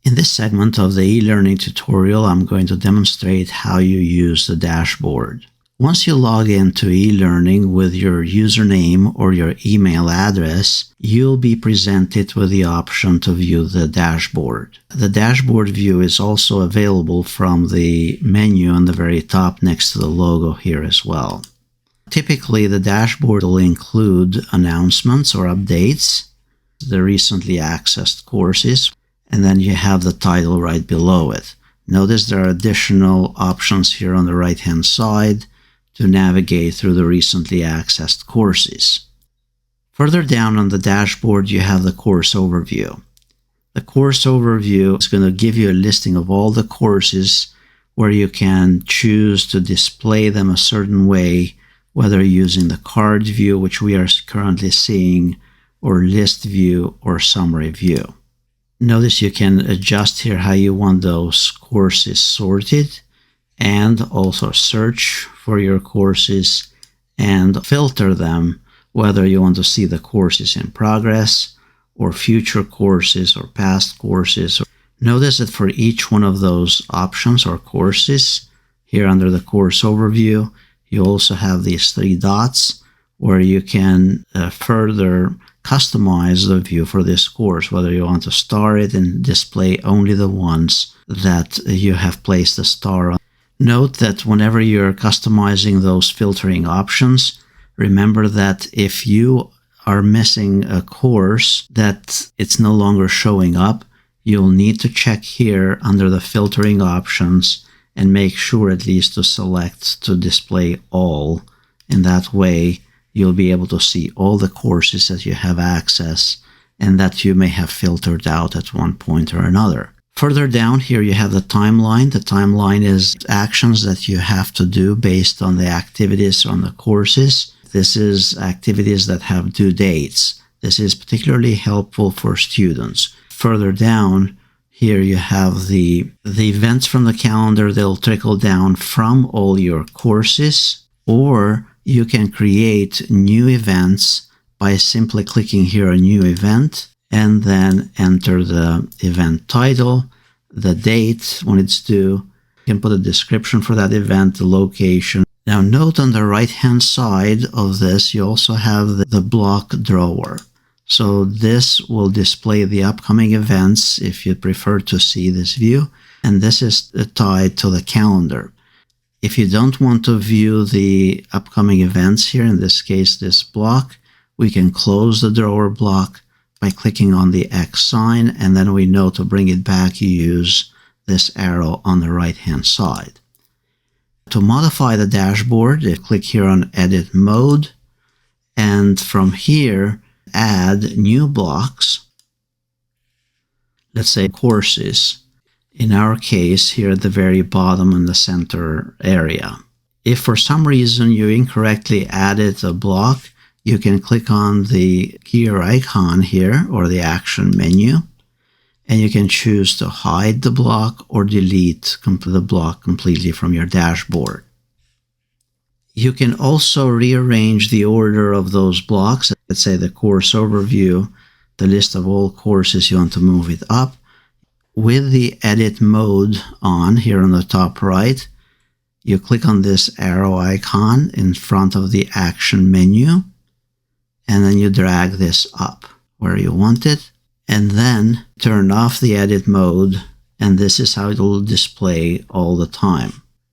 In this segment of the e-learning tutorial, I'm going to demonstrate how you use the dashboard. Once you log into e-learning with your username or your email address, you'll be presented with the option to view the dashboard. The dashboard view is also available from the menu on the very top next to the logo here as well. Typically, the dashboard will include announcements or updates, the recently accessed courses, and then you have the title right below it. Notice there are additional options here on the right-hand side to navigate through the recently accessed courses. Further down on the dashboard, you have the course overview. The course overview is going to give you a listing of all the courses where you can choose to display them a certain way, whether using the card view, which we are currently seeing, or list view or summary view. Notice you can adjust here how you want those courses sorted, and also search for your courses and filter them, whether you want to see the courses in progress or future courses or past courses. Notice that for each one of those options or courses, here under the course overview, you also have these three dots where you can further customize the view for this course, whether you want to star it and display only the ones that you have placed a star on. Note that whenever you're customizing those filtering options, remember that if you are missing a course that it's no longer showing up, you'll need to check here under the filtering options and make sure at least to select to display all. In that way, you'll be able to see all the courses that you have access and that you may have filtered out at one point or another. Further down here, you have the timeline. The timeline is actions that you have to do based on the activities on the courses. This is activities that have due dates. This is particularly helpful for students. Further down, here you have the events from the calendar. They'll trickle down from all your courses, or you can create new events by simply clicking here, a new event, and then enter the event title, the date when it's due. You can put a description for that event, the location. Now note on the right-hand side of this, you also have the block drawer. So this will display the upcoming events if you prefer to see this view, and this is tied to the calendar. If you don't want to view the upcoming events here, in this case this block, we can close the drawer block by clicking on the X sign, and then we know to bring it back you use this arrow on the right-hand side. To modify the dashboard, you click here on Edit Mode, and from here add new blocks. Let's say courses. In our case, here at the very bottom in the center area. If for some reason you incorrectly added a block, you can click on the gear icon here or the action menu, and you can choose to hide the block or delete the block completely from your dashboard. You can also rearrange the order of those blocks. Let's say the course overview, the list of all courses, you want to move it up. With the edit mode on here on the top right, you click on this arrow icon in front of the action menu, and then you drag this up where you want it, and then turn off the edit mode, and this is how it will display all the time.